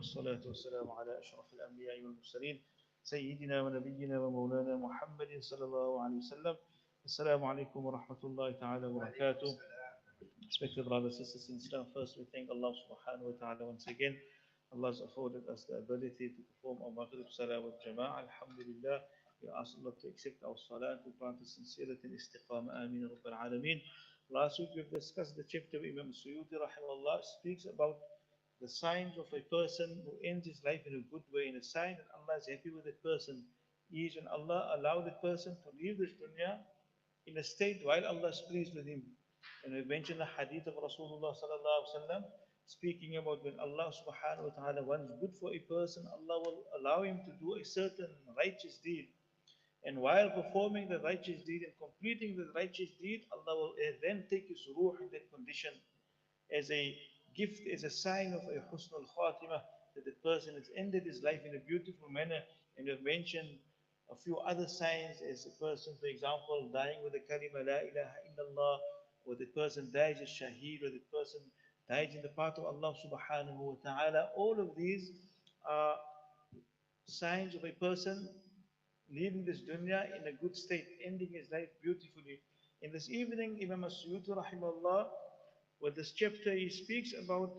والصلاة والسلام على أشرف الأنبياء والمرسلين سيدنا ونبينا ومولانا محمد صلى الله عليه وسلم. Assalamu alaikum wa rahmatullahi ta'ala wa barakatuh. Respected brothers and sisters in Islam, first we thank Allah subhanahu wa ta'ala once again. Allah has afforded us the ability to perform our Maghrieb Salaah with Jama'ah. Alhamdulillah, we ask Allah to accept our Salah and to grant us sincerity and istiqamah. Ameen Rabbil Alameen. Last week we've discussed the chapter of Imam Suyuti rahimahullah speaks about the signs of a person who ends his life in a good way, and a sign that Allah is happy with that person is when Allah allowed that person to leave this dunya in a state while Allah is pleased with him. And we mentioned the hadith of Rasulullah sallallahu alaihi wasallam speaking about when Allah subhanahu wa ta'ala wants good for a person, Allah will allow him to do a certain righteous deed. And while performing the righteous deed and completing the righteous deed, Allah will then take his ruh in that condition as a gift, as a sign of a husnul khatimah, that the person has ended his life in a beautiful manner. And we've mentioned a few other signs, as a person, for example, dying with the kalima la ilaha illallah, or the person dies as shaheed, or the person dies in the path of Allah subhanahu wa ta'ala. All of these are signs of a person leaving this dunya in a good state, ending his life beautifully. In this evening, Imam Suyuti rahimahullah, with this chapter, he speaks about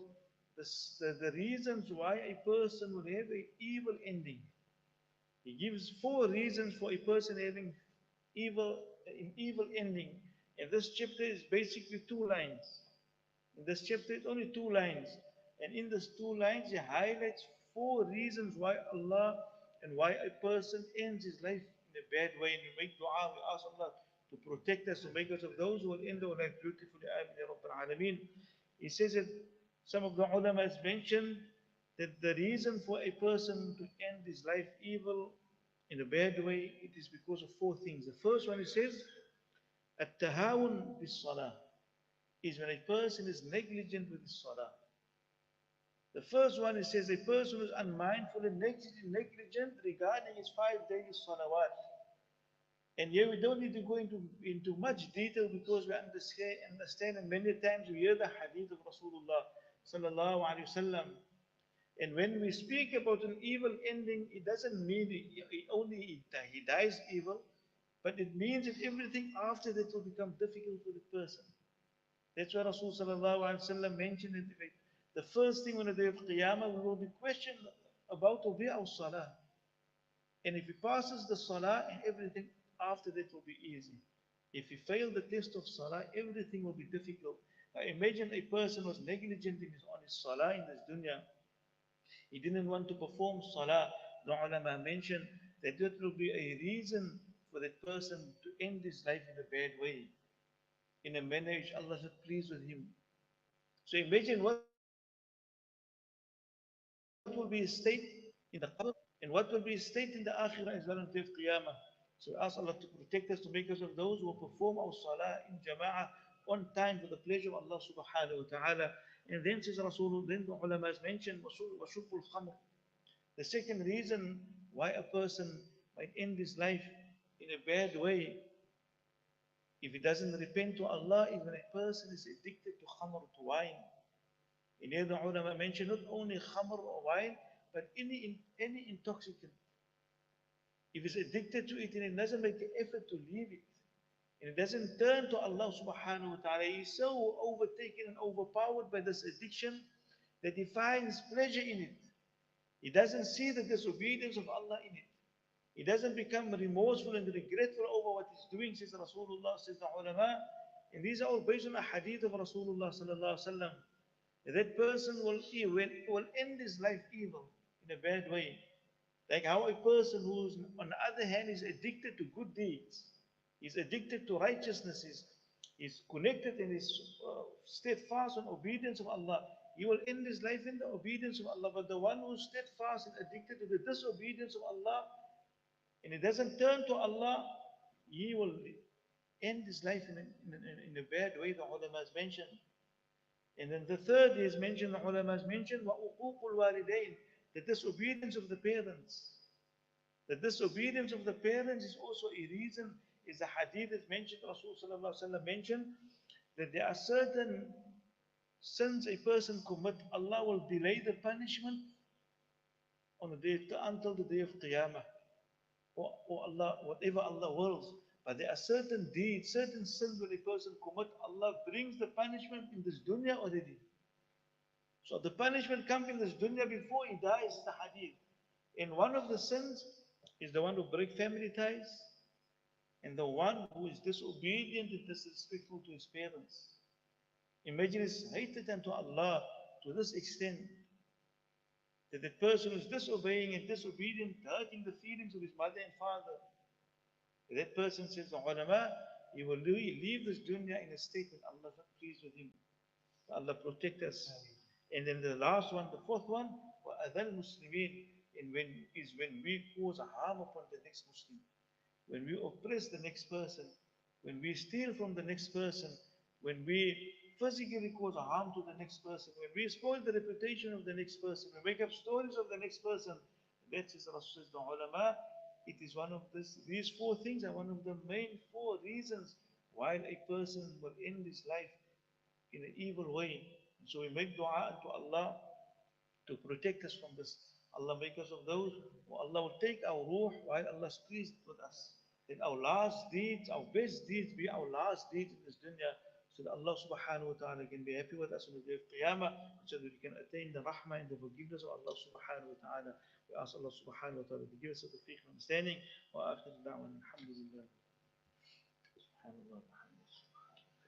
the reasons why a person will have an evil ending. He gives 4 reasons for a person having an evil ending. And this chapter is basically 2 lines. In this chapter, it's only 2 lines. And in these 2 lines, he highlights 4 reasons why Allah and why a person ends his life in a bad way. And we make dua, we ask Allah to protect us, to make us of those who will end their life beautifully. Ameen ya Rabbil Alameen. He says that some of the ulama has mentioned that the reason for a person to end his life evil in a bad way, it is because of 4 things. The first one, he says, at-tahawun bis-salah, is when a person is negligent with his salah. The first one, it says, a person who is unmindful and negligent regarding his 5 daily salawat. And here we don't need to go into much detail, because we understand, and many times we hear the hadith of Rasulullah sallallahu alaihi wasallam. And when we speak about an evil ending, it doesn't mean he dies evil, but it means that everything after that will become difficult for the person. That's why Rasul sallallahu alaihi wasallam mentioned it. The first thing on the day of Qiyamah, we will be questioned about will be our salah. And if he passes the salah, and everything after that will be easy. If he fails the test of salah, everything will be difficult. Now imagine a person was negligent on his salah in this dunya. He didn't want to perform salah. The ulama mentioned that that will be a reason for that person to end his life in a bad way, in a manner which Allah is not pleased with him. So imagine what will be his state in the qabr, and what will be his state in the akhirah as well on the day of qiyamah. So we ask Allah to protect us, to make us of those who will perform our salah in jama'ah on time for the pleasure of Allah subhanahu wa ta'ala. And then says Rasulullah, then the ulama has mentioned washubul khamr. The second reason why a person might end his life in a bad way, if he doesn't repent to Allah, is when a person is addicted to khamr, to wine. And here the ulama mentioned not only khamr or wine, but any intoxicant. If he's addicted to it and he doesn't make the effort to leave it, and he doesn't turn to Allah subhanahu wa ta'ala, he's so overtaken and overpowered by this addiction that he finds pleasure in it. He doesn't see the disobedience of Allah in it. He doesn't become remorseful and regretful over what he's doing, says Rasulullah, says the ulama. And these are all based on a hadith of Rasulullah sallallahu alaihi wasallam. That person will end his life evil in a bad way. Like how a person who's, on the other hand, is addicted to good deeds, is addicted to righteousness, is connected and is steadfast on obedience of Allah, he will end his life in the obedience of Allah. But the one who's steadfast and addicted to the disobedience of Allah, and he doesn't turn to Allah, he will end his life in a bad way, the ulama has mentioned. And then the third is mentioned, the ulama has mentioned, وَأُقُوقُ الْوَالِدَيْنِ, the disobedience of the parents. The disobedience of the parents is also a reason, is the hadith that mentioned, Rasulullah mentioned, that there are certain sins a person commit, Allah will delay the punishment on the day until the day of Qiyamah. Or Allah, whatever Allah wills. But there are certain deeds, certain sins when a person commit, Allah brings the punishment in this dunya already. So the punishment comes in this dunya before he dies, the hadith. And one of the sins is the one who break family ties, and the one who is disobedient and disrespectful to his parents. Imagine his hatred unto Allah to this extent that the person who is disobeying and disobedient, hurting the feelings of his mother and father. That person says, the ulama, he will leave this dunya in a state that Allah is not pleased with him. Allah protect us. And then the last one, the fourth one, وَأَذَى الْمُسْلِمِينَ, and when we cause harm upon the next Muslim, when we oppress the next person, when we steal from the next person, when we physically cause harm to the next person, when we spoil the reputation of the next person, we make up stories of the next person, that is Rasul, the ulama, it is one of these four things are one of the main four reasons why a person will end his life in an evil way. And so we make dua unto Allah to protect us from this. Allah make us of those who Allah will take our ruh while Allah is pleased with us. Then our last deeds, our best deeds be our last deeds in this dunya, so that Allah subhanahu wa ta'ala can be happy with us on the day of Qiyamah, so that we can attain the rahmah and the forgiveness of Allah subhanahu wa ta'ala. We ask Allah subhanahu wa ta'ala to give us a tawfiq and understanding. Wa akhir da'wan alhamdulillah. Subhanallah.